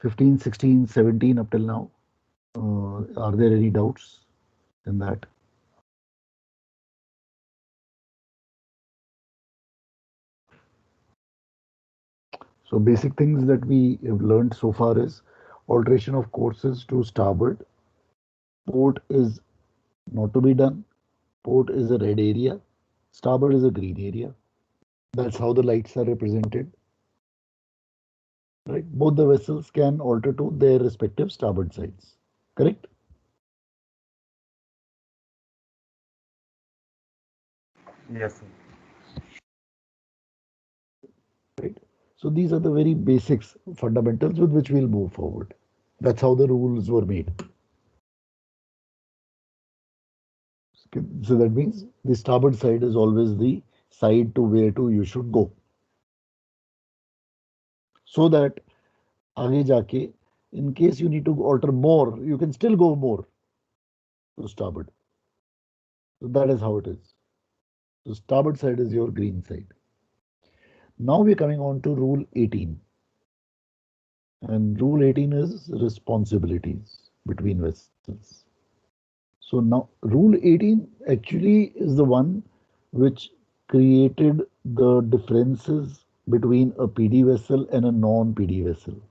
15, 16, 17 up till now. Are there any doubts in that? So basic things that we have learned so far is alteration of courses to starboard. Port is not to be done. Port is a red area. Starboard is a green area. That's how the lights are represented. Right? Both the vessels can alter to their respective starboard sides. Correct? Yes, sir. Right? So these are the very basics, fundamentals with which we'll move forward. That's how the rules were made. So that means the starboard side is always the side to where to you should go. So that आगे जाके in case you need to alter more, you can still go more to starboard. So that is how it is. So starboard side is your green side. Now we're coming on to rule 18. And rule 18 is responsibilities between vessels. So now rule 18 actually is the one which created the differences between a PD vessel and a non-PD vessel,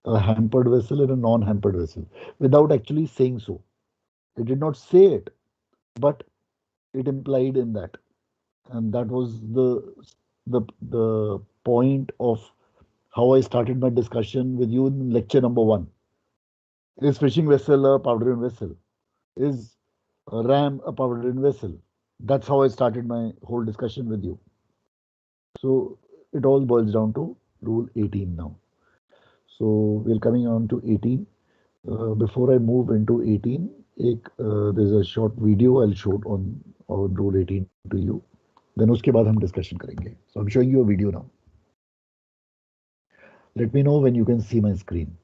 a hampered vessel and a non-hampered vessel, without actually saying so. It did not say it, but it implied in that, and that was the point of how I started my discussion with you in lecture number one. Is fishing vessel a powder vessel? Is a ram a powder vessel? That's how I started my whole discussion with you. So it all boils down to rule 18 now. So we're coming on to 18. Before I move into 18, there's a short video I'll show on rule 18 to you. Then उसके बाद हम discussion करेंगे. So I'm showing you a video now. Let me know when you can see my screen.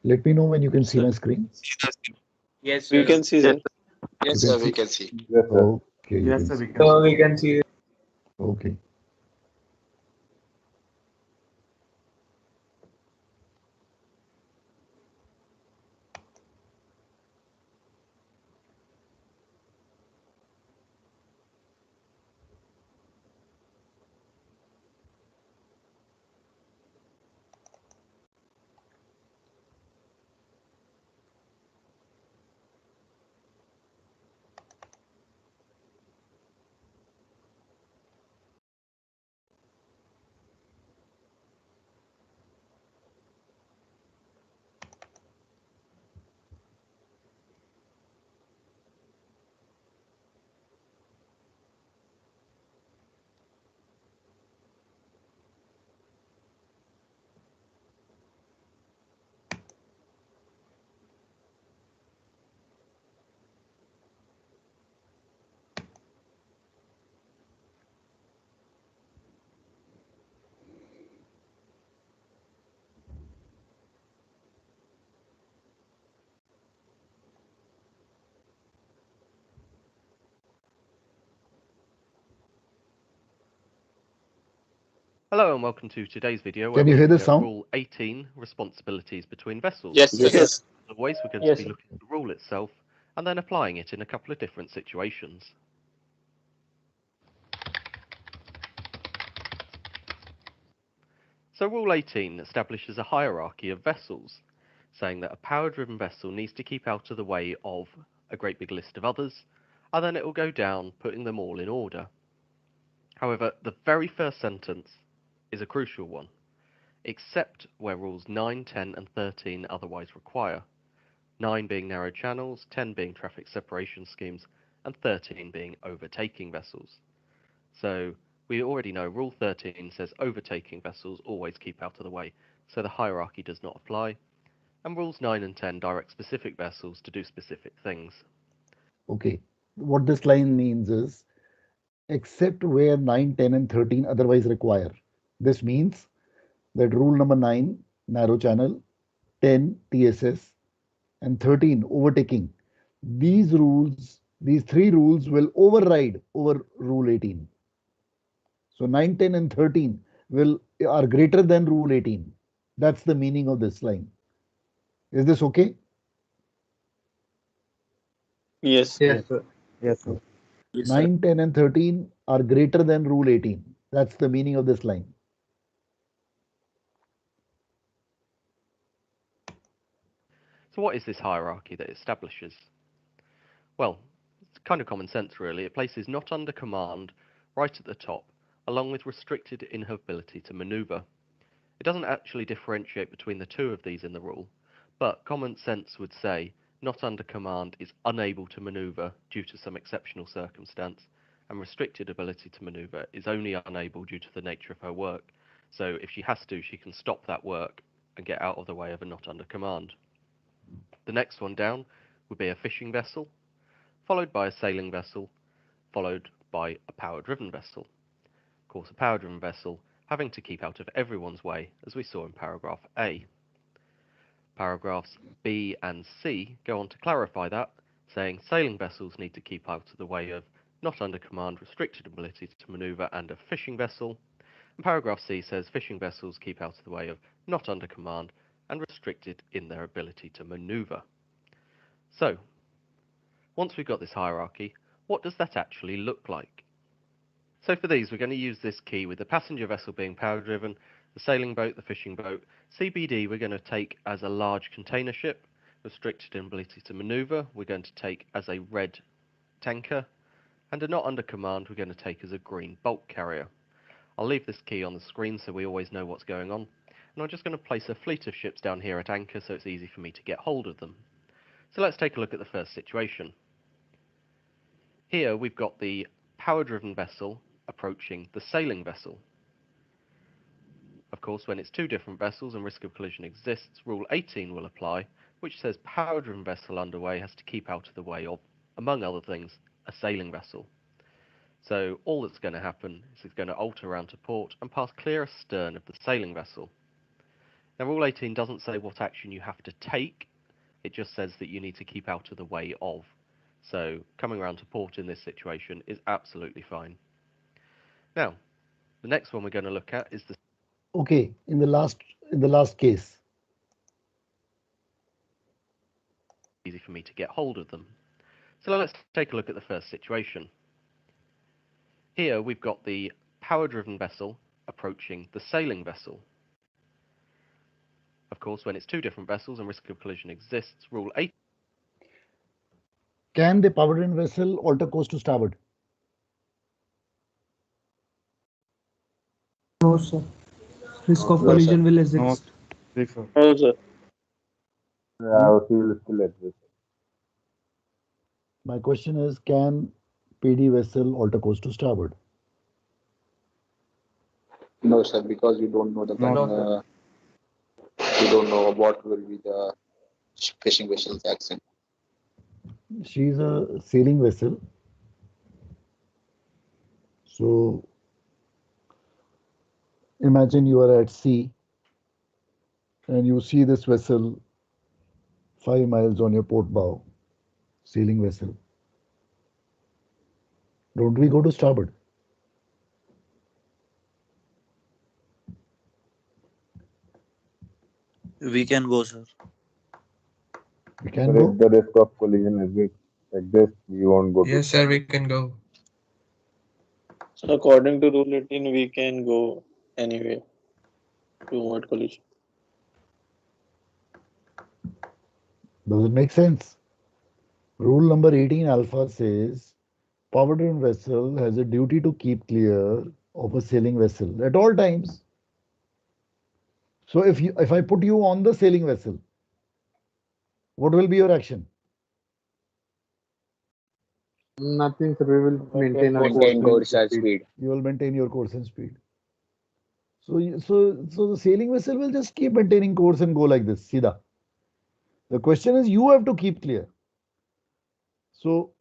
Let me know when you can see my screen. Yes, We sir. can see, sir. You Yes, can sir, we see? can see. Yes, sir. Okay, you Yes, can sir, see. we can So see. we can see. Okay. Hello and welcome to today's video where Can you we're hear the looking at sound? Rule 18, Responsibilities between Vessels. Yes, sir, Yes, sir. yes. As always, we're going to Yes, be sir. looking at the rule itself and then applying it in a couple of different situations. So Rule 18 establishes a hierarchy of vessels, saying that a power-driven vessel needs to keep out of the way of a great big list of others, and then it will go down, putting them all in order. However, the very first sentence is a crucial one, except where rules 9, 10 and 13 otherwise require. 9 being narrow channels, 10 being traffic separation schemes, and 13 being overtaking vessels. So we already know rule 13 says overtaking vessels always keep out of the way, so the hierarchy does not apply, and rules 9 and 10 direct specific vessels to do specific things. Okay, what this line means is except where 9, 10 and 13 otherwise require. This means that rule number 9, narrow channel, 10, TSS, and 13, overtaking. These rules, these three rules will override over rule 18. So 9, 10, and 13 are greater than rule 18. That's the meaning of this line. Is this okay? Yes. Yes, sir. Yes, sir. 9, 10, and 13 are greater than rule 18. That's the meaning of this line. So what is this hierarchy that it establishes? Well, it's kind of common sense really. It places not under command right at the top, along with restricted in her ability to maneuver. It doesn't actually differentiate between the two of these in the rule, but common sense would say not under command is unable to maneuver due to some exceptional circumstance, and restricted ability to maneuver is only unable due to the nature of her work. So if she has to, she can stop that work and get out of the way of a not under command. The next one down would be a fishing vessel, followed by a sailing vessel, followed by a power-driven vessel. Of course, a power-driven vessel having to keep out of everyone's way, as we saw in paragraph A. Paragraphs B and C go on to clarify that, saying sailing vessels need to keep out of the way of not under command, restricted ability to maneuver, and a fishing vessel. And paragraph C says fishing vessels keep out of the way of not under command and restricted in their ability to maneuver. So, once we've got this hierarchy, what does that actually look like? So for these, we're going to use this key with the passenger vessel being power-driven, the sailing boat, the fishing boat. CBD we're going to take as a large container ship, restricted in ability to maneuver, we're going to take as a red tanker, and a not under command we're going to take as a green bulk carrier. I'll leave this key on the screen so we always know what's going on, and I'm just going to place a fleet of ships down here at anchor so it's easy for me to get hold of them. So let's take a look at the first situation. Here we've got the power-driven vessel approaching the sailing vessel. Of course, when it's two different vessels and risk of collision exists, Rule 18 will apply, which says power-driven vessel underway has to keep out of the way of, among other things, a sailing vessel. So all that's going to happen is it's going to alter around to port and pass clear astern of the sailing vessel. Now, Rule 18 doesn't say what action you have to take, it just says that you need to keep out of the way of. So coming around to port in this situation is absolutely fine. Now, the next one we're going to look at is the Okay, in the last case. easy for me to get hold of them. So let's take a look at the first situation. Here we've got the power-driven vessel approaching the sailing vessel. Of course, when it's two different vessels and risk of collision exists, Rule 8. Can the power-driven vessel alter course to starboard? No, sir. Risk of collision will exist. Yes, sir. No, sir. Yeah, he will still exist. My question is, can PD vessel alter course to starboard? No, sir, because you don't know you don't know what will be the fishing vessel's action. She's a sailing vessel. So imagine you are at sea and you see this vessel 5 miles on your port bow, sailing vessel. Don't we go to starboard? We can go, sir. We can But go. if the risk of collision exists, we won't go Yes, sir, we can go. So according to Rule 18, we can go anywhere to avoid collision. Does it make sense? Rule number 18 alpha says power-driven vessel has a duty to keep clear of a sailing vessel at all times. So if I put you on the sailing vessel, what will be your action? Nothing, sir. We will maintain our Maintain course course and at speed. You will maintain your course and speed. So the sailing vessel will just keep maintaining course and go like this, सीधा. The question is, you have to keep clear. So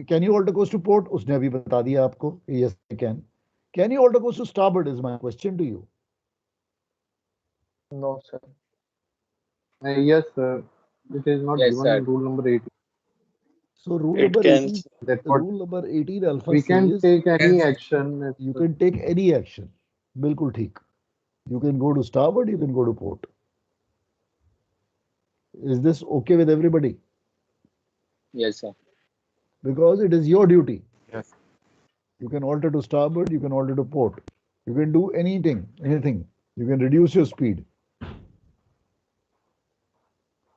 can you alter course to port? उसने अभी बता दिया आपको. Yes, I can. Can you alter course to starboard? Is my question to you. No, sir. Yes, sir. It is not Yes, given sir. in rule number 18. So rule It number can. 18. That's what Rule number 18 alpha we can says take any Yes. action. you can take any action. बिल्कुल ठीक. You can go to starboard. You can go to port. Is this okay with everybody? Yes, sir. Because it is your duty. Yes. You can alter to starboard. You can alter to port. You can do anything. You can reduce your speed.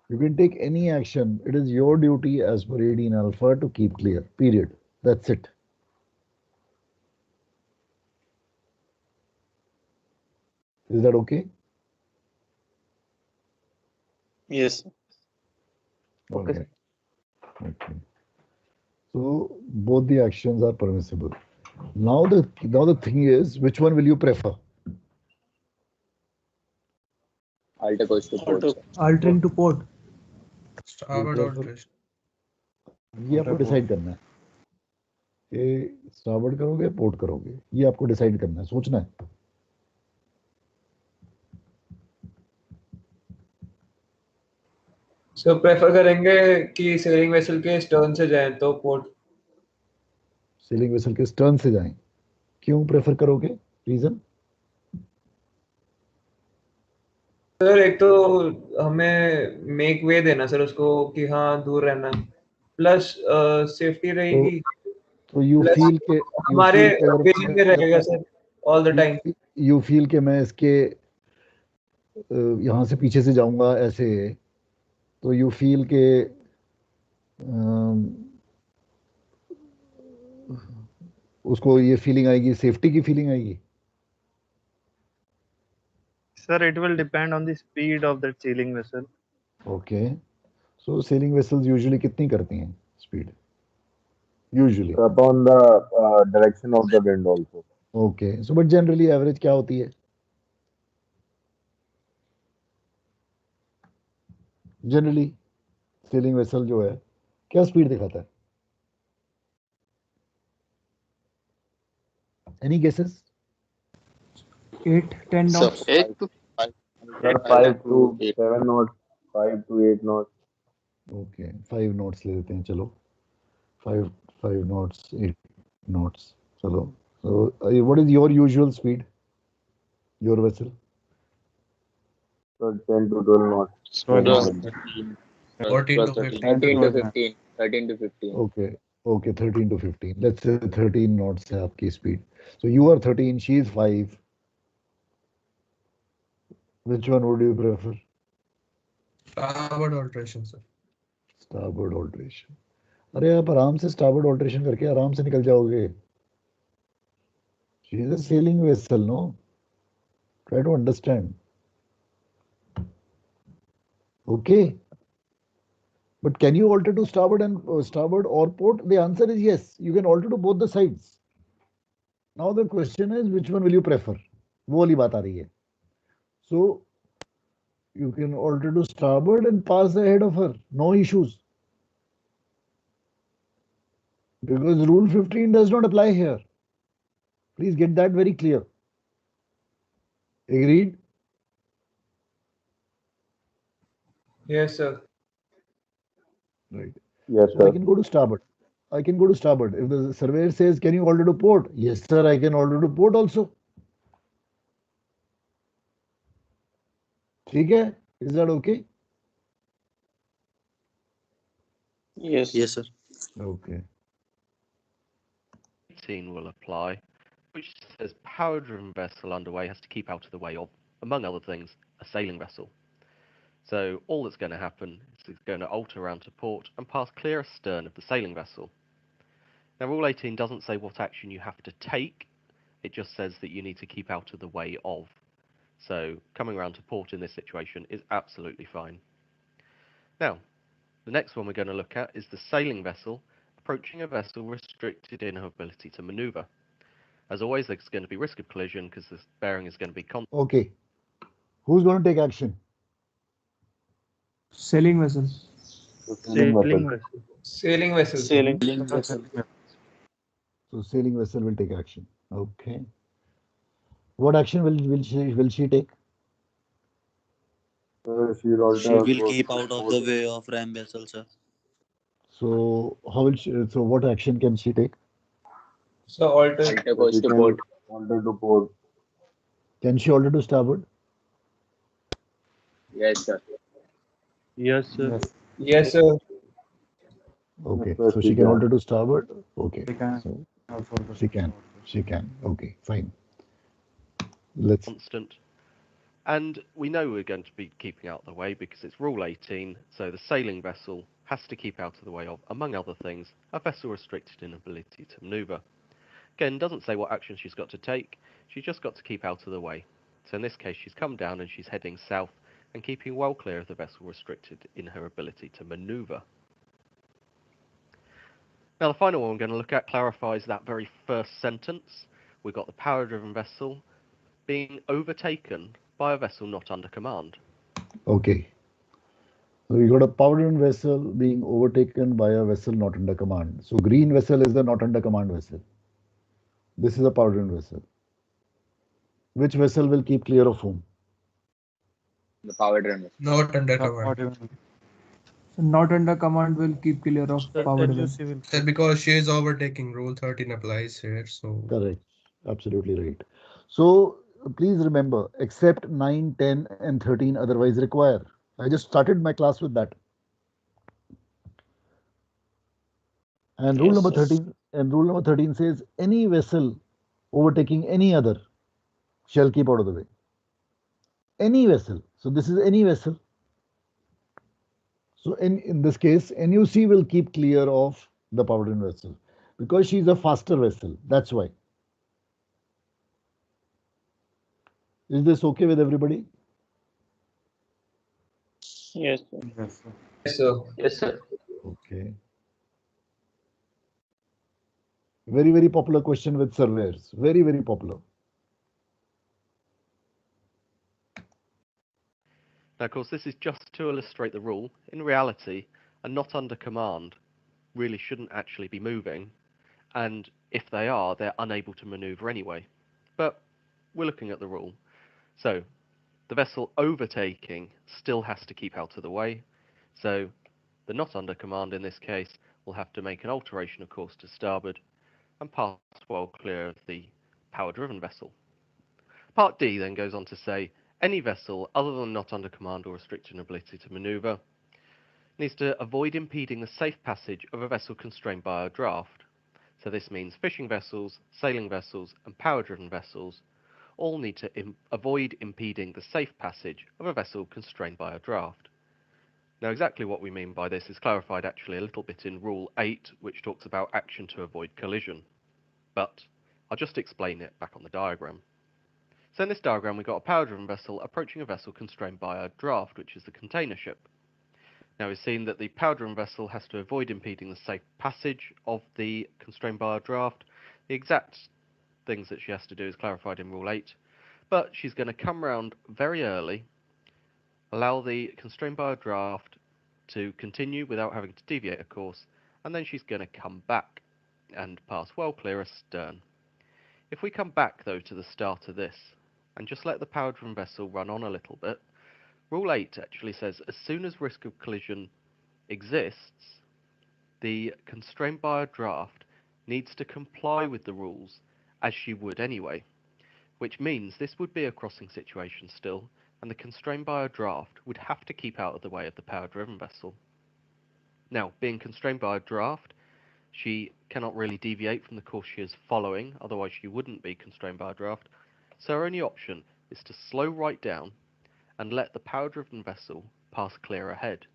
You can take any action. It is your duty as per 18 alpha to keep clear. Period. That's it. Is that okay? Yes. Okay. Okay. So both the actions are permissible. Now the thing is, which one will you prefer? Alter course to port. Alter. Sir. Altering to port. Starboard alteration. ये आपको decide करना है कि starboard करोगे port करोगे, ये आपको decide करना है, सोचना है. सो प्रेफर करेंगे कि सेलिंग वेसल के स्टर्न से जाएं तो पोर्ट. सेलिंग वेसल के स्टर्न से जाएं. क्यों प्रेफर करोगे? रीजन? सर एक तो हमें मेक वे देना सर उसको कि हाँ दूर रहना, प्लस सेफ्टी रहेगी. तो यू Plus, फील के हमारे विजन में रहेगा sir all the time. You feel के मैं इसके यहाँ से पीछे से जाऊंगा ऐसे, तो यू फील के उसको ये फीलिंग आएगी, सेफ्टी की फीलिंग आएगी. Sir, it will depend on the speed of that sailing vessel. Okay. So selling vessels usually कितनी करती हैं speed? Usually upon the direction of the wind also. Okay. So but generally average क्या होती है? Generally selling vessel जो है क्या speed दिखाता है? Any guesses? 8-10 So knots. 8 to 5. Sir, 5 to 7 knots, 5 to 8 knots. Okay 5 notes ले लेते हैं. चलो 5 नोट्स 8 नोट्स. चलो. So what is your usual speed, your vessel? So 10 to 12 knots. So Plus it 13. 14 to 15. 13 to 15. 13 to 15. Okay. Okay 13 to 15. Let's say 13 notes है आपकी speed. So you are 13, she is 5. Which one would you prefer? Starboard alteration, sir. Starboard alteration. अरे आप आराम से starboard alteration करके आराम से निकल जाओगे. She is a sailing vessel, no? Try to understand. Okay. But can you alter to starboard and starboard or port? The answer is yes. You can alter to both the sides. Now the question is, which one will you prefer? वो वाली बात आ रही है. So you can alter to starboard and pass ahead of her. No issues. Because rule 15 does not apply here. Please get that very clear. Agreed? Yes sir. Right. Yes, So I sir. can go to starboard. I can go to starboard. If the surveyor says, can you alter to port? Yes, sir, I can alter to port also. ठीक है? Is that okay? Yes. Yes, sir. Okay. 18 will apply, which says power-driven vessel underway has to keep out of the way of, among other things, a sailing vessel. So all that's going to happen is it's going to alter around to port and pass clear astern of the sailing vessel. Now, Rule 18 doesn't say what action you have to take, it just says that you need to keep out of the way of. So, coming around to port in this situation is absolutely fine. Now, the next one we're going to look at is the sailing vessel approaching a vessel restricted in her ability to maneuver. As always, there's going to be risk of collision because this bearing is going to be constant. Okay. Who's going to take action? Sailing vessel. Sailing vessel. Sailing vessel. Sailing. So sailing vessel will take action. Okay. What action will she take? She will She will keep out of the way of ram vessel, sir. So how will she? So what action can she take? So alter. Alter course to port. Alter to port. Can she alter to starboard? Yes, sir. Yes, sir. Yes, sir. Okay. Yes, So she she can can. alter to starboard. Okay. She can. So she can. She can. Okay. Fine. Let's. Constant. And we know we're going to be keeping out of the way because it's Rule 18, so the sailing vessel has to keep out of the way of, among other things, a vessel restricted in ability to manoeuvre. Again, doesn't say what action she's got to take, she's just got to keep out of the way. So in this case, she's come down and she's heading south and keeping well clear of the vessel restricted in her ability to manoeuvre. Now the final one we're going to look at clarifies that very first sentence. We've got the power-driven vessel being overtaken by a vessel not under command. Okay. So we got a power-driven vessel being overtaken by a vessel not under command. So green vessel is the not under command vessel. This is a power-driven vessel. Which vessel will keep clear of whom? The power driven. Not under command. So not under command will keep clear of power driven. Sir, because she is overtaking, Rule 13 applies here. So Correct. Absolutely right. So please remember, except 9, 10, and 13 otherwise require. I just started my class with that. And rule Yes, number sir. 13 and rule number 13 says any vessel overtaking any other shall keep out of the way. Any vessel. So this is any vessel. So in this case, NUC will keep clear of the power-driven vessel because she's a faster vessel. That's why. Is this okay with everybody? Yes, sir. Yes, sir. Yes, sir. Okay. Very, very popular question with surveyors. Very, very popular. Now, of course, this is just to illustrate the rule. In reality, a not under command really shouldn't actually be moving, and if they are, they're unable to maneuver anyway. But we're looking at the rule. So, the vessel overtaking still has to keep out of the way, so the not under command in this case will have to make an alteration of course to starboard and pass well clear of the power-driven vessel. Part D then goes on to say, any vessel other than not under command or restricted in ability to manoeuvre needs to avoid impeding the safe passage of a vessel constrained by a draft. So this means fishing vessels, sailing vessels, and power-driven vessels all need to avoid impeding the safe passage of a vessel constrained by a draft. Now exactly what we mean by this is clarified actually a little bit in Rule 8, which talks about action to avoid collision. But I'll just explain it back on the diagram. So in this diagram we've got a power-driven vessel approaching a vessel constrained by a draft, which is the container ship. Now we've seen that the power-driven vessel has to avoid impeding the safe passage of the constrained by a draft. The exact things that she has to do is clarified in Rule 8, but she's going to come round very early, allow the constrained by a draft to continue without having to deviate a course, and then she's going to come back and pass well clear astern. If we come back though to the start of this, and just let the power-driven vessel run on a little bit, Rule 8 actually says as soon as risk of collision exists, the constrained by a draft needs to comply with the rules as she would anyway, which means this would be a crossing situation still, and the constrained by a draft would have to keep out of the way of the power-driven vessel. Now, being constrained by a draft, she cannot really deviate from the course she is following, otherwise she wouldn't be constrained by a draft, so her only option is to slow right down and let the power-driven vessel pass clear ahead.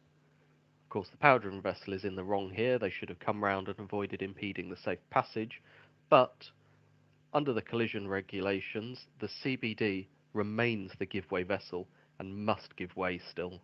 Of course, the powder-driven vessel is in the wrong here. They should have come round and avoided impeding the safe passage, but under the collision regulations, the CBD remains the give-way vessel and must give way still.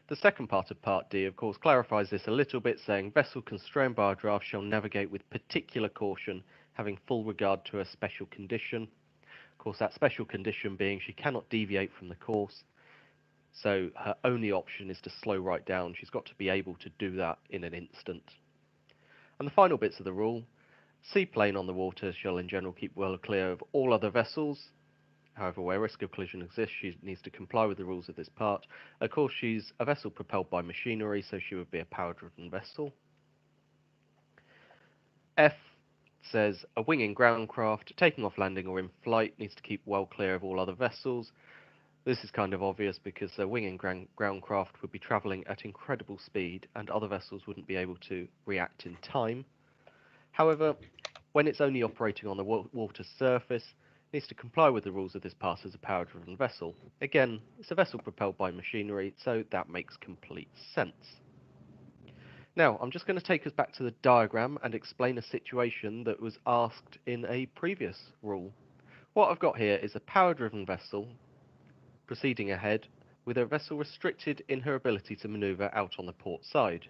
The second part of Part D, of course, clarifies this a little bit, saying vessel constrained by a draft shall navigate with particular caution, having full regard to a special condition. Of course, that special condition being she cannot deviate from the course, so her only option is to slow right down. She's got to be able to do that in an instant. And the final bits of the rule: seaplane on the water shall in general keep well clear of all other vessels. However, where risk of collision exists, she needs to comply with the rules of this part. Of course, she's a vessel propelled by machinery, so she would be a power-driven vessel. F says a winging ground craft taking off, landing, or in flight needs to keep well clear of all other vessels. This is kind of obvious because a winging ground craft would be travelling at incredible speed and other vessels wouldn't be able to react in time. However, when it's only operating on the water surface, it needs to comply with the rules of this part as a power-driven vessel. Again, it's a vessel propelled by machinery, so that makes complete sense. Now, I'm just going to take us back to the diagram and explain a situation that was asked in a previous rule. What I've got here is a power-driven vessel proceeding ahead with a vessel restricted in her ability to manoeuvre out on the port side.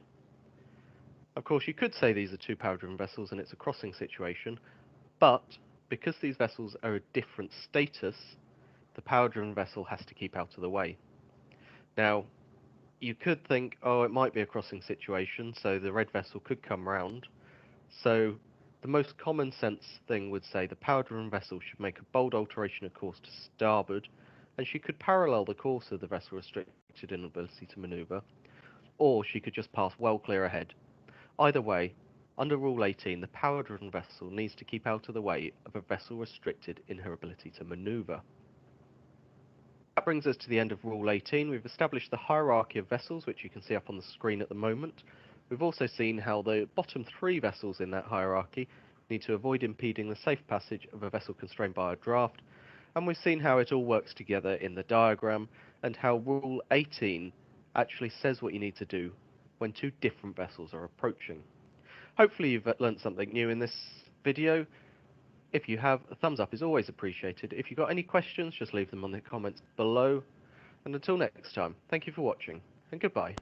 Of course, you could say these are two power-driven vessels and it's a crossing situation, but because these vessels are a different status, the power-driven vessel has to keep out of the way. Now, you could think, oh, it might be a crossing situation, so the red vessel could come round. So the most common sense thing would say the power-driven vessel should make a bold alteration of course to starboard, and she could parallel the course of the vessel restricted in ability to manoeuvre, or she could just pass well clear ahead. Either way, under Rule 18, the power-driven vessel needs to keep out of the way of a vessel restricted in her ability to manoeuvre. That brings us to the end of Rule 18. We've established the hierarchy of vessels, which you can see up on the screen at the moment. We've also seen how the bottom three vessels in that hierarchy need to avoid impeding the safe passage of a vessel constrained by a draft, and we've seen how it all works together in the diagram, and how Rule 18 actually says what you need to do when two different vessels are approaching. Hopefully you've learnt something new in this video. If you have, a thumbs up is always appreciated. If you've got any questions, just leave them on the comments below. And until next time, thank you for watching, and goodbye.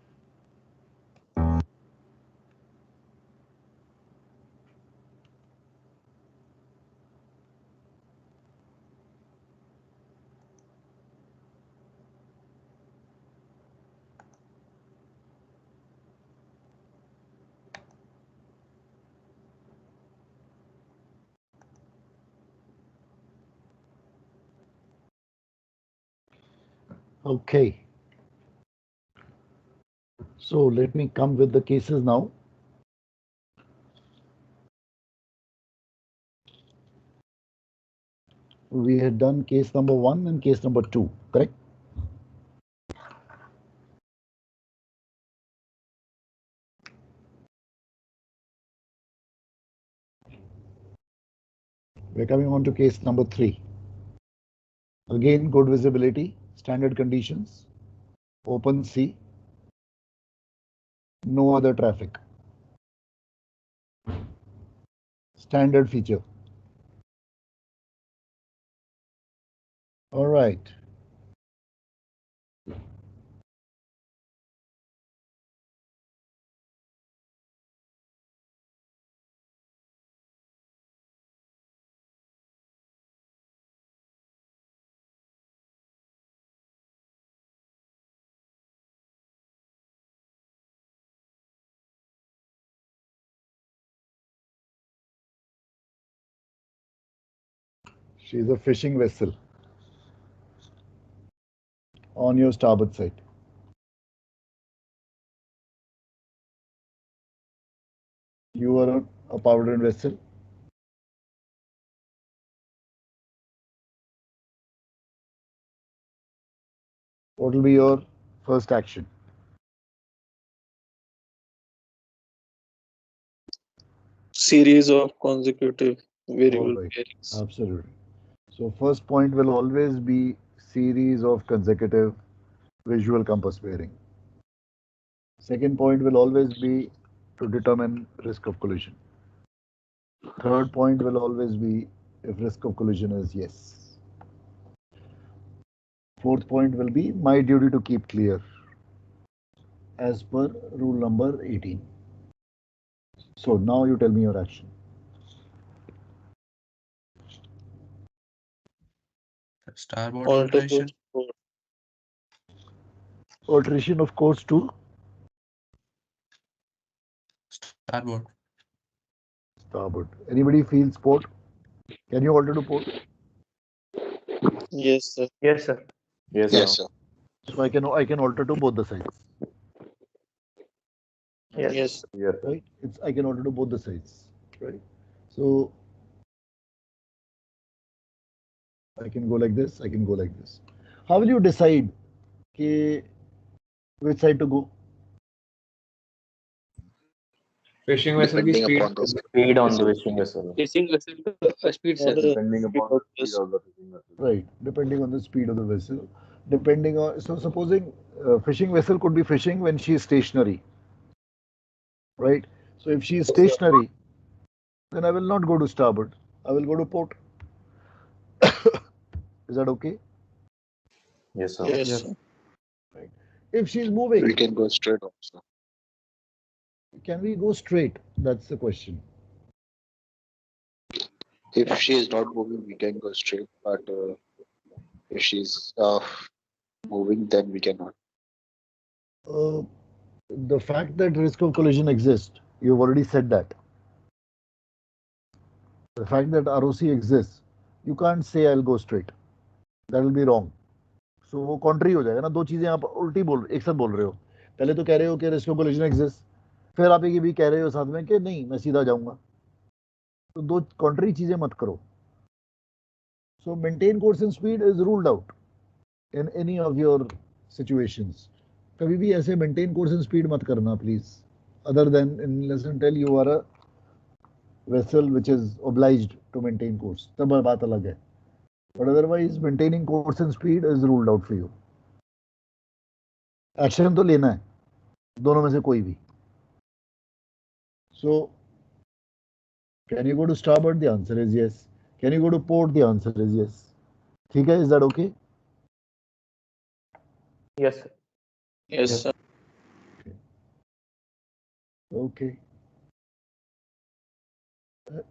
Okay. So let me come with the cases now. We had done case number 1 and case number 2, correct? We're coming on to case number 3. Again, good visibility, standard conditions, open sea, no other traffic. Standard feature. All right. She's a fishing vessel on your starboard side. You are a power-driven vessel. What will be your first action? Series of consecutive All variable right, pairings. absolutely. So first point will always be series of consecutive visual compass pairing. Second point will always be to determine risk of collision. Third point will always be if risk of collision is yes. Fourth point will be my duty to keep clear as per rule number 18. So now you tell me your action. Starboard Alter alteration. course port. Alteration of course to Starboard. starboard. Anybody feels port? Can you alter to port? Yes, sir. Yes, sir. Yes, Yes, sir. sir. So I can alter to both the sides, Yes. Yes. Yes, sir. right? I can alter to both the sides, right? So I can go like this, I can go like this. How will you decide कि which side to go? Fishing vessel की Depending speed. upon the Speed on the fishing vessel. Facing vessel speed, sir. Depending upon the speed of the fishing vessel. Right, depending on the speed of the vessel. Depending on, so supposing fishing vessel could be fishing when she is stationary, right? So if she is stationary, then I will not go to starboard. I will go to port. Is that okay? Yes, sir. Yes, Yes. sir. Right. If she is we moving, can go straight also. can we go straight? That's the question. If she is not moving, we can go straight. But if she's moving, then we cannot. Uh, the fact that risk of collision exists, you've already said that. The fact that ROC exists, you can't say I'll go straight. That will be wrong. So वो कॉन्ट्री हो जाएगा ना, दो चीजें आप उल्टी बोल एक साथ बोल रहे हो. पहले तो कह रहे हो कि रिस्क ऑफ कोलिजन एग्जिस्ट, फिर आप ये भी कह रहे हो साथ में कि नहीं मैं सीधा जाऊंगा. तो दो कॉन्ट्री चीजें मत करो. So maintain course and speed is ruled out in any of your situations. कभी भी ऐसे maintain course and speed मत करना please. Other than unless until you are a vessel which is obliged to maintain course. तब बात अलग है. But otherwise maintaining course and speed is ruled out for you. Action तो लेना है, दोनों में से कोई भी. So can you go to starboard? The answer is yes. Can you go to port? The answer is yes. ठीक है, is that okay? Yes, sir. Yes, Yes. sir. Okay.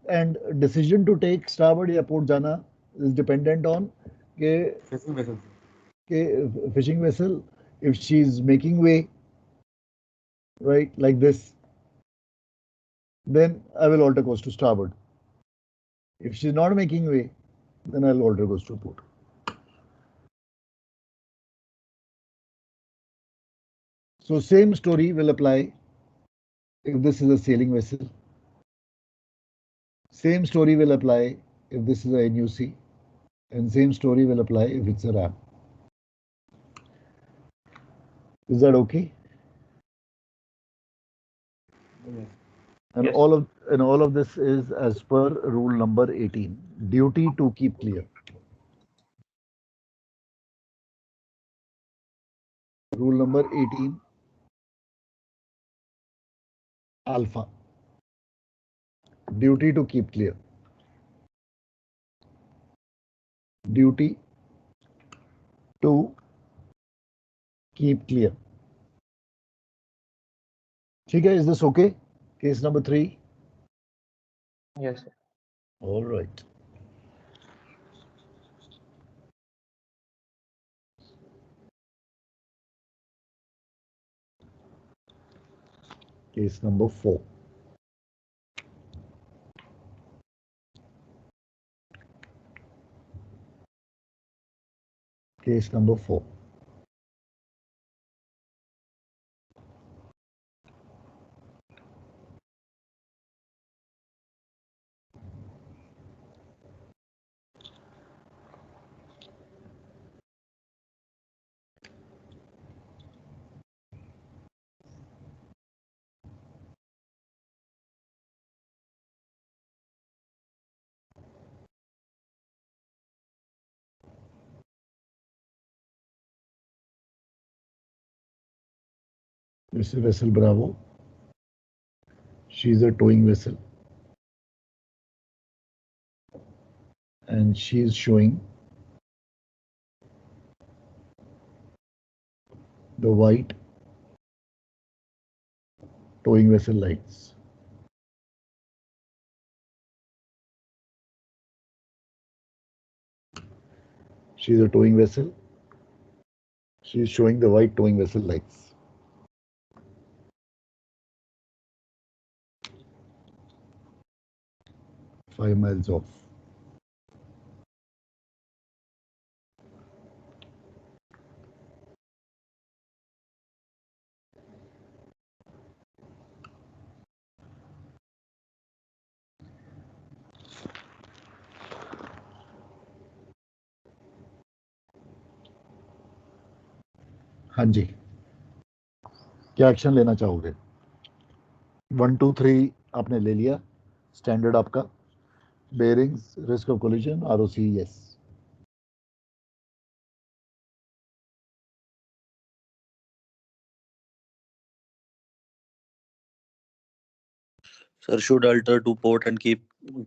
And decision to take starboard या port जाना is dependent on के fishing vessel, if she is making way, right, like this, then I will alter course to starboard. If she's not making way, then I'll alter course to port. So same story will apply if this is a sailing vessel. Same story will apply if this is a NUC, and same story will apply if it's a RAM. Is that okay? And Yes. all of this is as per rule number 18. Duty to keep clear. Rule number 18. Alpha. Duty to keep clear. Duty to keep clear. ठीक है, is this okay? Case number 3. Yes, sir. All right. Case number 4. Case number 4. This is vessel Bravo. She is a towing vessel. And she is showing the white towing vessel lights. She is a towing vessel. She is showing the white towing vessel lights. Five miles off. हाँ जी, क्या action लेना चाहोगे? 1 2 3 आपने ले लिया, standard आपका, bearings, risk of collision, ROC, yes. Sir, should alter to port and keep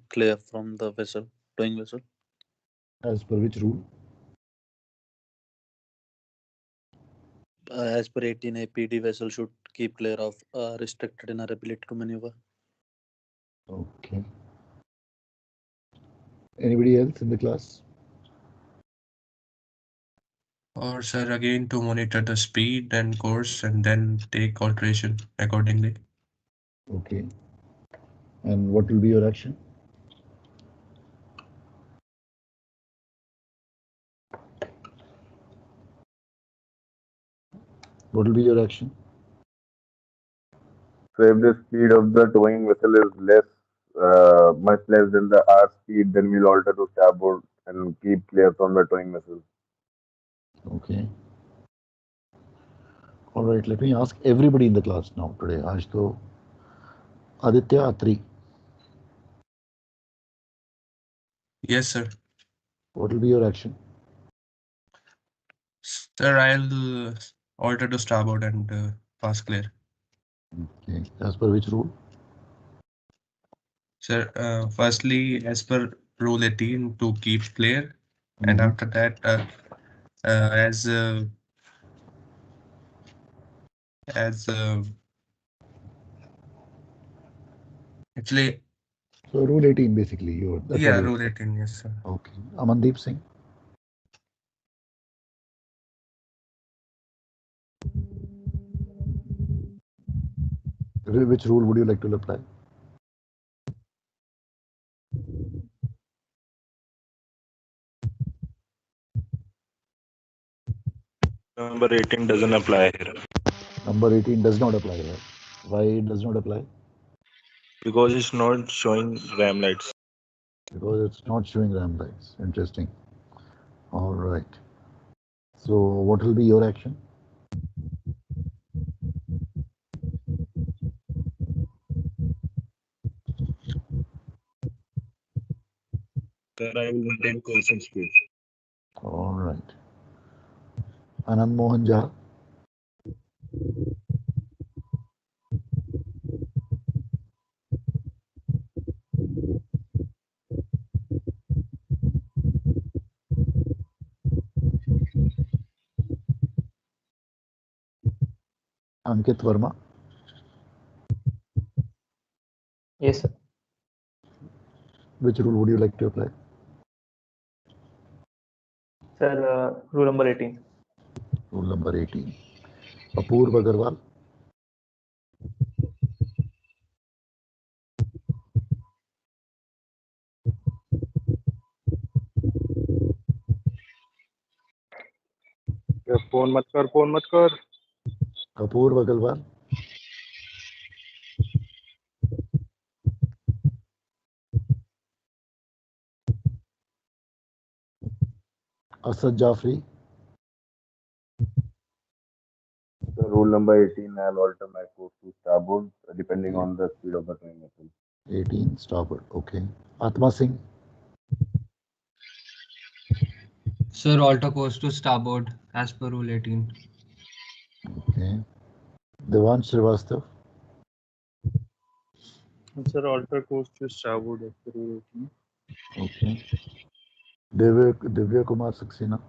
clear from the vessel, towing vessel. As per which rule? As per 18A, PD vessel should keep clear of restricted in our ability to maneuver. Okay. Anybody else in the class? Or sir, again to monitor the speed and course and then take alteration accordingly. Okay. And what will be your action? What will be your action? So if the speed of the towing vessel is much less than the R speed, then we'll alter to starboard and keep clear from the towing vessel. Okay. All right, let me ask everybody in the class now today. आज तो Aditya, Atri. Yes, sir. What will be your action? Sir, I'll alter to starboard and pass clear. Okay. As per which rule? Sir, firstly, as per rule 18, to keep clear, and after that, actually, So rule 18 basically. That's yeah, what rule 18, yes, sir. Okay. Amandeep Singh. Which rule would you like to apply? Number 18 doesn't apply here. Number 18 does not apply here. Why it does not apply? Because it's not showing RAM lights. Because it's not showing RAM lights. Interesting. All right. So what will be your action? Then I will maintain constant speed. All right. Anand Mohan Jha. Ankit Verma. Yes, sir. Which rule would you like to apply? Sir, rule number 18. Rule number 18. Apoorv Agarwal. Phone मत कर. Apoorv Agarwal. Asad Jafri. So rule number 18, I'll alter my course to starboard depending on the speed of the towing vessel. 18 starboard. Okay. Atma Singh. Sir, alter course to starboard as per rule 18. Okay. Devansh Srivastav. Sir, alter course to starboard after rule 18. Okay. Divya Kumar Saxena.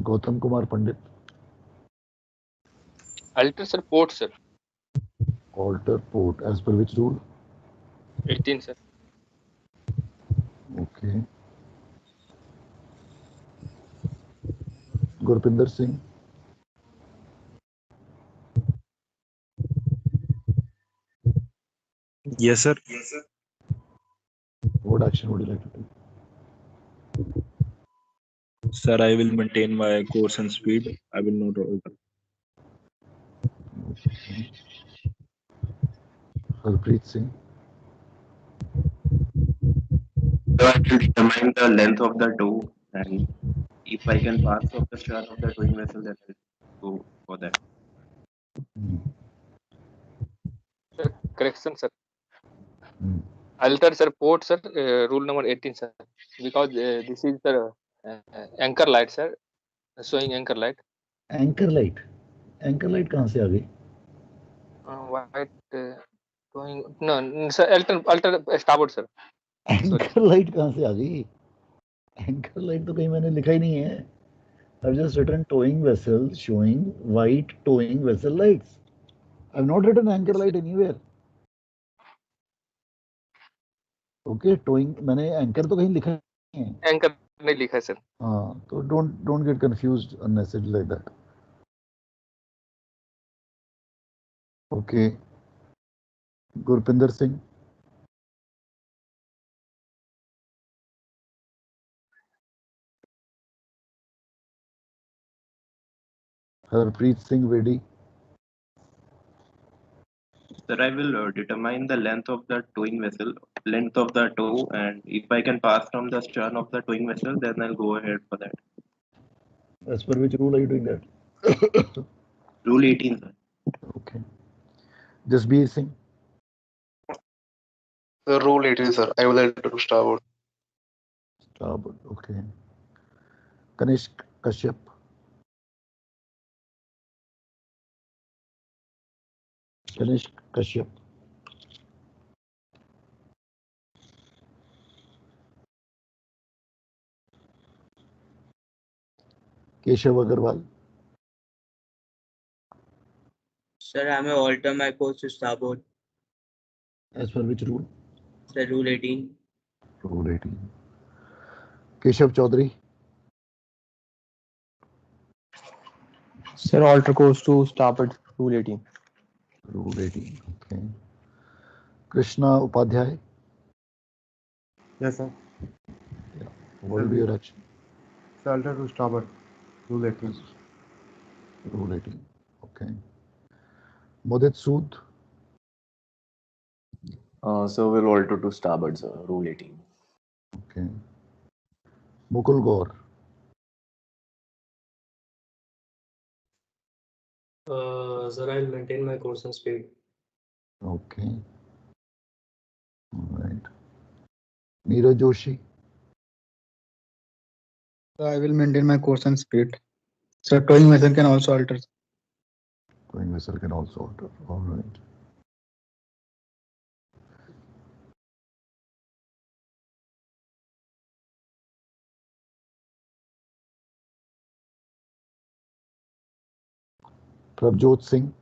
Gautam Kumar Pandit. Alter sir, port sir. Alter port. As per which rule? 18 sir. Okay. Gurpinder Singh. Yes, sir. What action would you like to take? Sir, I will maintain my course and speed. I will not alter. Okay. Harpreet Singh. So I will determine the length of the tow, and if I can pass from the stern of the towing vessel, then I'll go for that. Sir, correction sir. Alter sir, port sir, rule number 18 sir. Because this is the anchor light sir, showing anchor light. Anchor light. Anchor light कहाँ से आ गई? White no sir, alter starboard sir. Anchor light कहाँ से आ गई? Anchor light तो कहीं मैंने लिखा ही नहीं है. I've just written towing vessel showing white towing vessel lights. I've not written anchor light anywhere. Okay, towing मैंने anchor तो कहीं लिखा नहीं है. Anchor नहीं लिखा है sir. हाँ, तो don't get confused unnecessarily like that. Okay. Gurpinder Singh. Harpreet Singh Vedi. Sir, I will determine the length of the towing vessel, length of the tow, and if I can pass from the stern of the towing vessel, then I'll go ahead for that. As per which rule are you doing that? Rule 18, sir. Okay. Jasbir Singh. The rule 18, sir. I will alter to starboard. Starboard. Okay. Kanishk Kashyap. Kanishk Kashyap. Keshav Agarwal. Sir, I may alter my course to starboard. As per which rule? Sir, rule 18. Rule 18. Keshav Chaudhary. Sir, alter course to starboard, rule 18. Rule 18. Okay. Krishna Upadhyay. Yes, sir. Yeah. What will be your action? Sir, alter to starboard, rule 18. Rule 18. Okay. Mudit Sood. So we'll alter to starboard, sir. Rule 18. Okay. Mukul Gaur. Sir, I'll maintain my course and speed. Okay. All right. Neeraj Joshi. I will maintain my course and speed. So towing vessel can also alter. Towing vessel can also alter. All right. Prabjot Singh.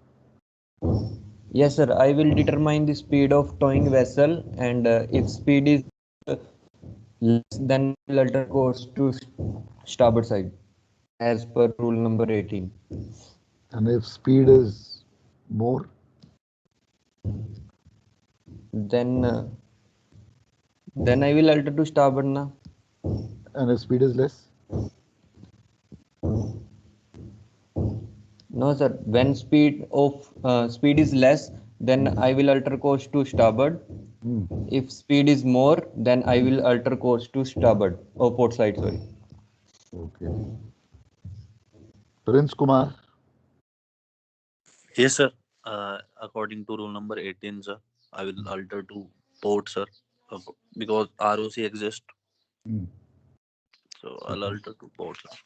Yes, sir. I will determine the speed of towing vessel, and if speed is less, then we'll alter course to starboard side, as per rule number 18. And if speed is more, then I will alter to starboard now. And if speed is less? No, sir. When speed is less, then I will alter course to starboard. If speed is more, then I will alter course to starboard or port side. Sorry. Okay. Prince Kumar. Yes, sir. According to rule number 18, sir, I will alter to port, sir, because ROC exists. So I'll alter to port, sir.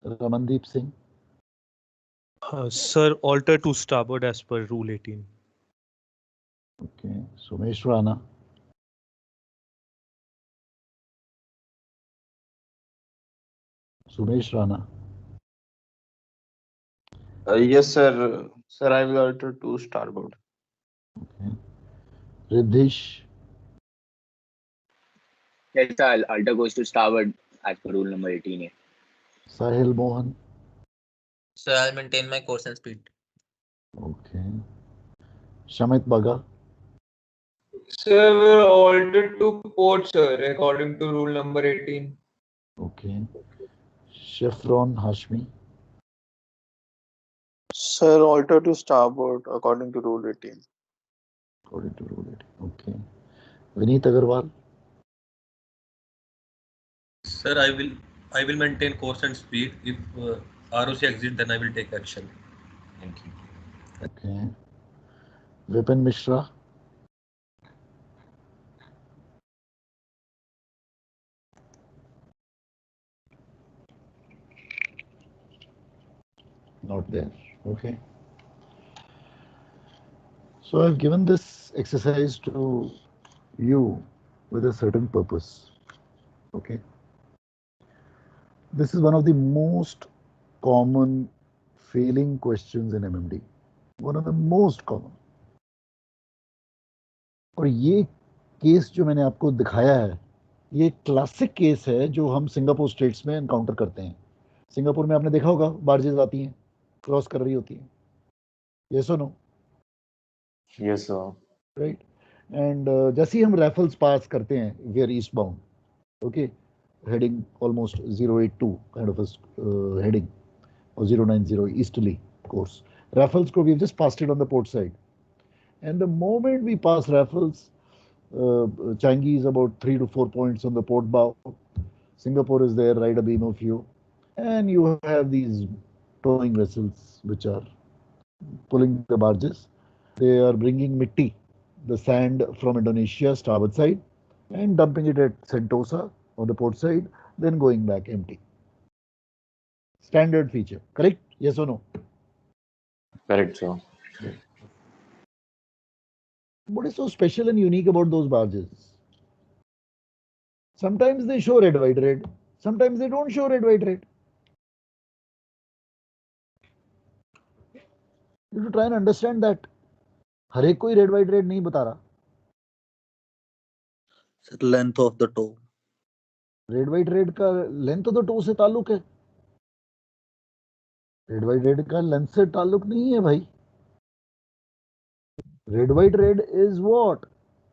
Ramandeep Singh. Sir, alter to starboard as per rule 18. Okay. Sumesh Rana. Sumesh Rana. Yes, sir. Sir, I will alter to starboard. Okay. Riddhish. Yes, sir. Alter goes to starboard as per rule number 18. Yeah. Sahil Mohan. So I'll maintain my course and speed. Okay. Shamit Baga. Sir, we're altered to port, sir, according to rule number 18. Okay. Shefron Hashmi. Sir, alter to starboard according to rule 18. According to rule 18. Okay. Vineet Agarwal. Sir, I will maintain course and speed. If ROC exit, then I will take action. Thank you. Okay. Vipin Mishra. Not there. Okay. So I've given this exercise to you with a certain purpose. Okay. This is one of the most common failing questions in MMD. One of the most common. और ये case जो मैंने आपको दिखाया है, ये classic case है जो हम सिंगापुर स्ट्रेट्स में एनकाउंटर करते हैं. सिंगापुर में आपने देखा होगा बार्जेस आती हैं, क्रॉस कर रही होती हैं. Yes or no? Yes, sir. Right. And जैसे ही हम रैफल्स पास करते हैं, we are eastbound. Okay. Heading almost 082 kind of a heading or 090 easterly course. Raffles, we've just passed it on the port side. And the moment we pass Raffles, Changi is about 3 to 4 points on the port bow. Singapore is there right abeam of you. And you have these towing vessels which are pulling the barges. They are bringing mitti, the sand from Indonesia, starboard side, and dumping it at Sentosa on the port side, then going back empty. Standard feature, correct? Yes or no? Correct, sir. Yes. What is so special and unique about those barges? Sometimes they show red, white, red. Sometimes they don't show red, white, red. You have to try and understand that. हर एक कोई red, white, red नहीं बता रहा. Length of the toe. Red white red का length तो to से ताल्लुक है. रेड वाइट रेड का लेंथ से ताल्लुक नहीं है भाई. Red white red is what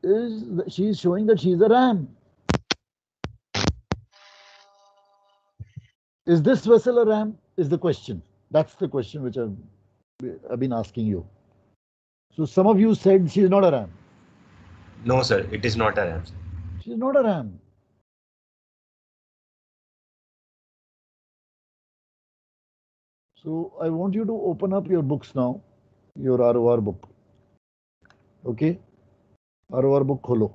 is she is showing that she is a RAM. Is this vessel a ram? Is the question. That's the question which I've been asking you. So some of you said she is not a ram. No, sir, it is not a ram. She is not a ram. So I want you to open up your books now, your ROR book. Okay? ROR book kholo.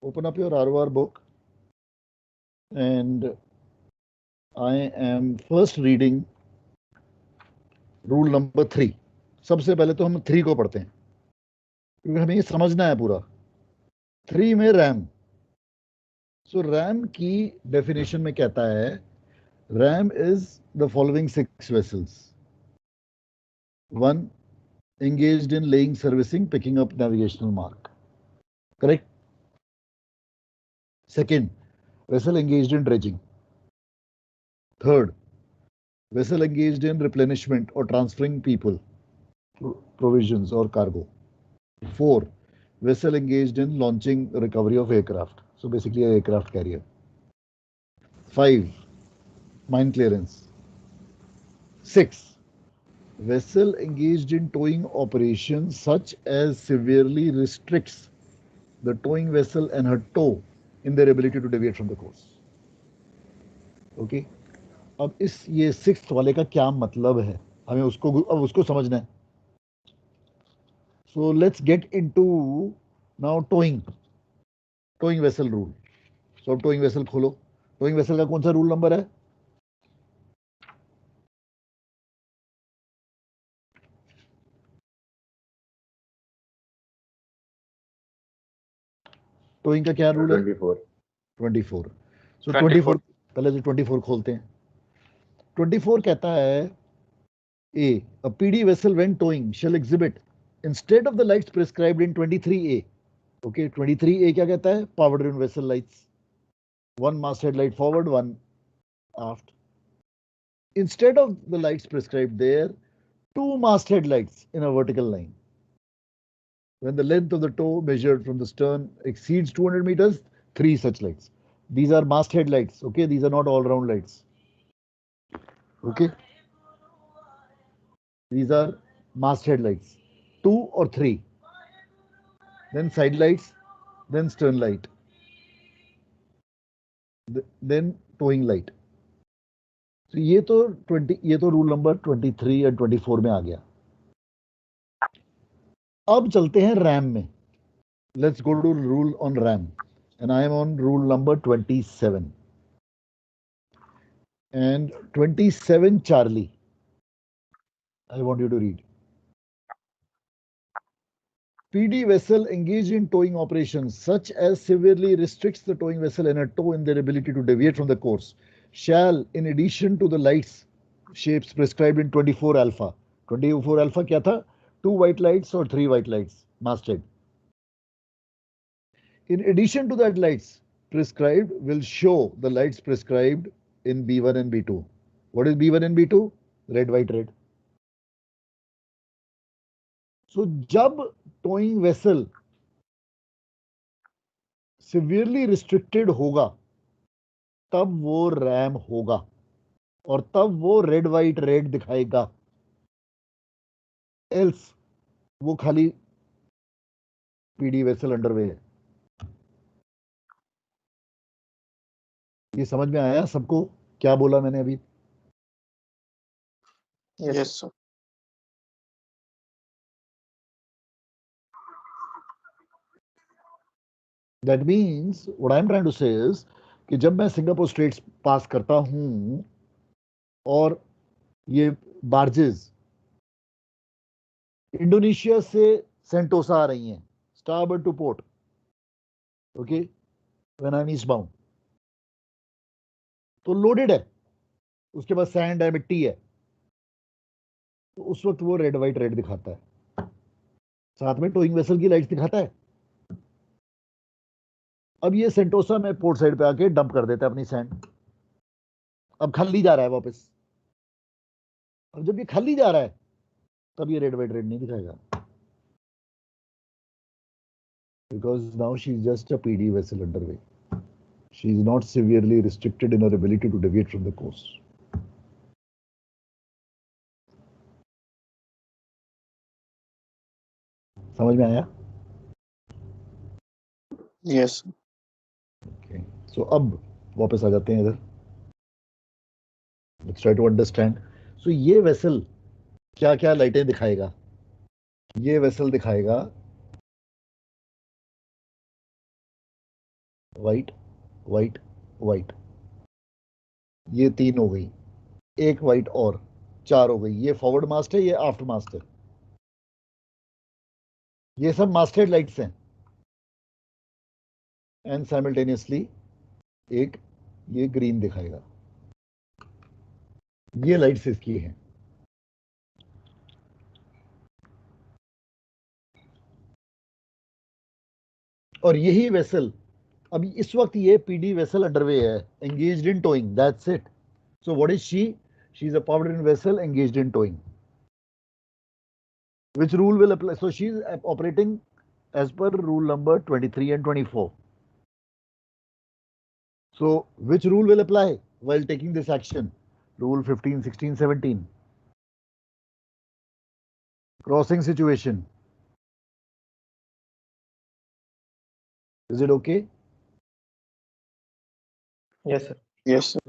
Open up your ROR book and I am first reading rule number 3. सबसे पहले तो हम 3 को पढ़ते हैं क्योंकि हमें ये समझना है पूरा. 3 में रैम. सो रैम की डेफिनेशन में कहता है RAM is the following 6 vessels. 1. engaged in laying, servicing, picking up navigational mark. Correct? 2nd, vessel engaged in dredging. 3rd, vessel engaged in replenishment or transferring people, provisions or cargo. 4, vessel engaged in launching recovery of aircraft. So basically an aircraft carrier. 5, mine clearance. 6, vessel engaged in towing operations such as severely restricts the towing vessel and her tow in their ability to deviate from the course. Okay. अब इस ये sixth वाले का क्या मतलब है, हमें उसको समझना है. So let's get into now towing vessel rule. So towing vessel खोलो. Towing vessel का कौन सा रूल नंबर है? टोइंग का क्या रूल है? 24. So 24 पहले तो 24 खोलते हैं. 24 कहता है a PD vessel when towing shall exhibit instead of the lights prescribed in 23A. Okay, 23A क्या कहता है? Power driven vessel lights. One masthead light forward, one aft. Instead of the lights prescribed there, two masthead lights in a vertical line. When the length of the tow measured from the stern exceeds 200 meters, 3 such lights. These are masthead lights. Okay, these are not all-round lights. Okay, these are masthead lights, 2 or 3. Then side lights, then stern light, then towing light. So ये तो rule number 23 और 24 में आ गया. अब चलते हैं RAM में. Let's go to rule on RAM, and I am on rule number 27. And 27 Charlie, I want you to read. PD vessel engaged in towing operations such as severely restricts the towing vessel and a tow in their ability to deviate from the course shall, in addition to the lights shapes prescribed in 24 alpha. 24 alpha क्या था? 2 white lights or 3 white lights masthead. In addition to that, lights prescribed will show the lights prescribed in B1 and B2. What is B1 and B2? Red, white, red. So जब towing vessel severely restricted होगा, तब वो RAM होगा और तब वो red white red दिखाएगा. Else वो खाली PD vessel अंडरवे है. ये समझ में आया सबको क्या बोला मैंने अभी? Yes, sir. That means what I'm trying to say is कि जब मैं सिंगापुर स्ट्रेट्स पास करता हूं और ये बार्जेस इंडोनेशिया से सेंटोसा आ रही हैं, starboard to port, okay, when I am east bound, तो लोडेड है, उसके बाद सैंड है, मिट्टी है, तो उस वक्त वो रेड वाइट रेड दिखाता है, साथ में टोइंग वेसल की लाइट्स दिखाता है. अब ये सेंटोसा में पोर्ट साइड पे आके डंप कर देता है अपनी सैंड. अब खाली जा रहा है वापस. अब जब ये खाली जा रहा है तब ये रेड वाइट रेड नहीं दिखाएगा, because now she is just a PD vessel underway. She is not severely restricted in her ability to deviate from the course. समझ में आया? Yes. Okay. So अब वापस आ जाते हैं इधर. Let's try to understand. So ये वेसल क्या क्या लाइटें दिखाएगा? ये वेसल दिखाएगा वाइट वाइट वाइट, ये 3 हो गई, एक वाइट और 4 हो गई. ये फॉरवर्ड मास्ट है, ये आफ्ट मास्ट है, ये सब मास्टेड लाइट्स हैं. एंड साइमल्टेनियसली एक ये ग्रीन दिखाएगा. ये लाइट्स इसकी हैं. और यही वेसल अभी इस वक्त ये पीडी वेसल अंडरवे है, engaged in towing. That's it. So what is she? She is a power in vessel engaged in towing. Which rule will apply? So she is operating as per rule number 23 and 24. So which rule will apply while taking this action? Rule 15, 16, 17. Crossing situation. Is it okay? Yes, sir. Yes, sir.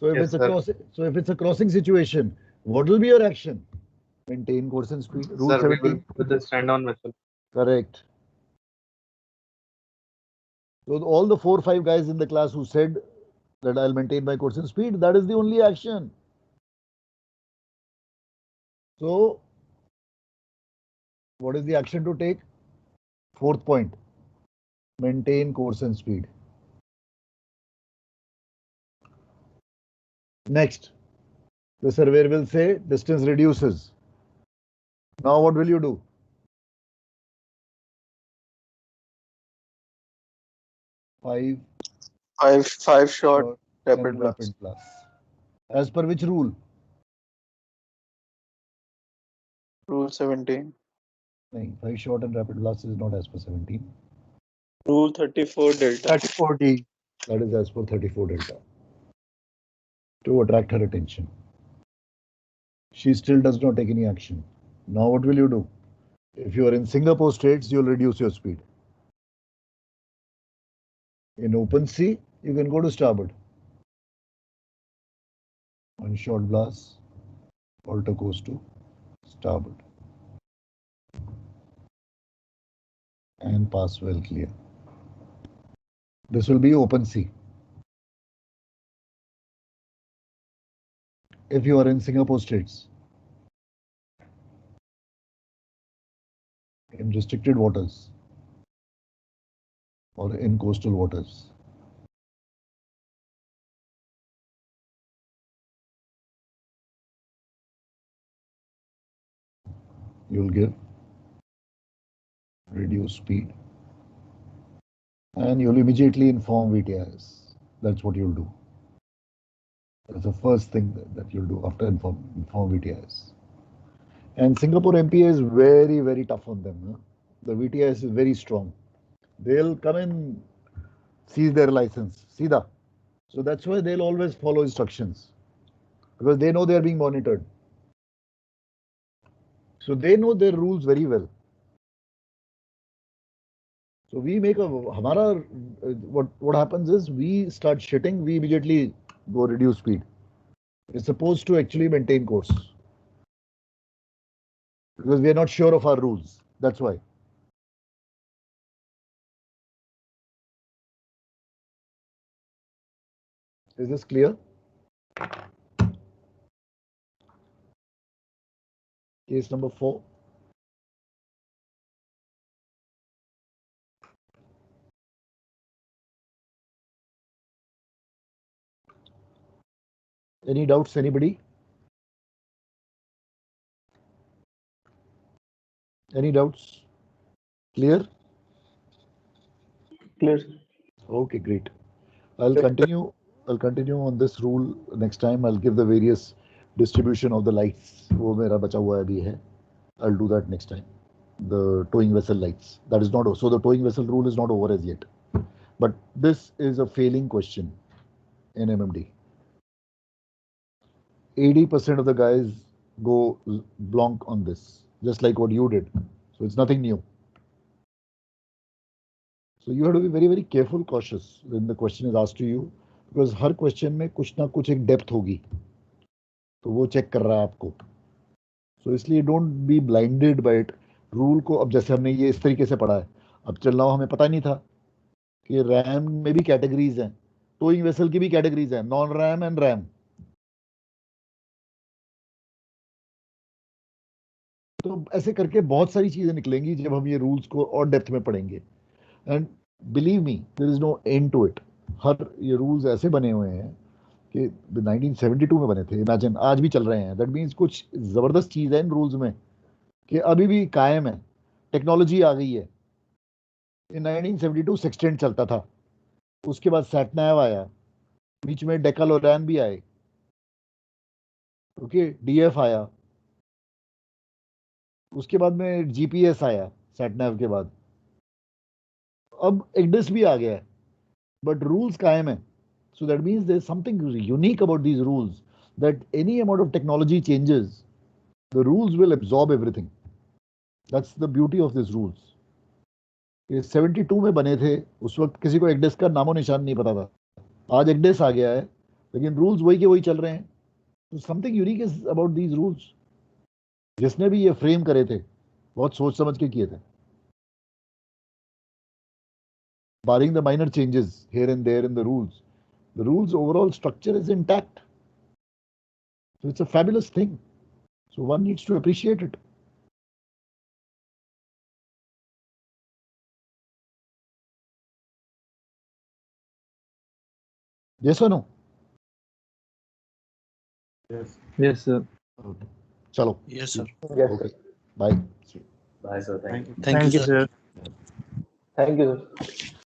So if Yes, it's a crossing situation, what will be your action? Maintain course and speed. Rule Sir, we 17. will put the stand on vessel. Correct. So all the 4 or 5 guys in the class who said that I'll maintain my course and speed, that is the only action. So what is the action to take? 4th point. Maintain course and speed. Next, the surveyor will say distance reduces. Now what will you do? Five short rapid blast. As per which rule? Rule 17. No, 5 short and rapid blast is not as per 17. Rule 34 delta. 34D. That is as per 34 delta. To attract her attention. She still does not take any action. Now what will you do? If you are in Singapore Straits, you'll reduce your speed. In open sea, you can go to starboard. On short blast, alter course to starboard. And pass well clear. This will be open sea. If you are in Singapore Straits, in restricted waters, or in coastal waters, you'll give reduced speed and you'll immediately inform VTIS. That's what you'll do. That's the first thing that you'll do after inform VTIS. And Singapore MPA is very, very tough on them. Huh? The VTIS is very strong. They'll come and seize their license. Sida. So that's why they'll always follow instructions because they know they are being monitored. So they know their rules very well. So we make what happens is we start shitting, we immediately go reduce speed. It's supposed to actually maintain course because we are not sure of our rules. That's why. Is this clear? Case number 4. Any doubts, anybody? Any doubts? Clear? Clear. Okay, great. I'll continue on this rule next time. I'll give the various distribution of the lights. वो मेरा बचा हुआ अभी है. I'll do that next time. The towing vessel lights. That is not so. The towing vessel rule is not over as yet. But this is a failing question in MMD. 80% of the guys go blank on this, just like what you did. So it's nothing new. So you have to be very, very careful, cautious when the question is asked to you, because her question में कुछ ना कुछ एक depth होगी, तो वो check कर रहा है आपको. So इसलिए don't be blinded by it. Rule को अब जैसे हमने ये इस तरीके से पढ़ा है, अब चल रहा हमें पता नहीं था कि RAM में भी categories हैं, towing vessel की भी categories हैं, non-RAM and RAM. तो ऐसे करके बहुत सारी चीजें निकलेंगी जब हम ये रूल्स को और डेप्थ में पढ़ेंगे. And believe me, there is no end to it. हर ये रूल्स ऐसे बने हुए हैं कि 1972 में बने थे. इमेजिन आज भी चल रहे हैं. दैट मीन्स कुछ जबरदस्त चीज है इन रूल्स में कि अभी भी कायम है. टेक्नोलॉजी आ गई है. इन 1972 सेक्सटेंट चलता था, उसके बाद सैटनैव आया, बीच में डेकालोरैन भी आए, ओके, डीएफ आया, उसके बाद में जीपीएस आया सैटनैव के बाद. अब एक्डिस भी आ गया है, बट रूल्स कायम है. So that means there is something unique about these rules, that any amount of technology changes, the rules will absorb everything. That's the beauty of this rules. ये 72 में बने थे, उस वक्त किसी को एक्डेस का नामो निशान नहीं पता था, आज एक्डेस आ गया है, लेकिन रूल्स वही के वही चल रहे हैं. तो something unique is about these rules. जिसने भी ये फ्रेम करे थे बहुत सोच समझ के किए थे. Barring the minor changes here and there in the rules overall structure is intact. So it's a fabulous thing. So one needs to appreciate it. Yes or no? Yes. Yes, sir. Okay. Chalo. Yes, sir. Yes, Okay. Bye. Bye, sir. Thank you. Thank you, sir. Thank you, sir.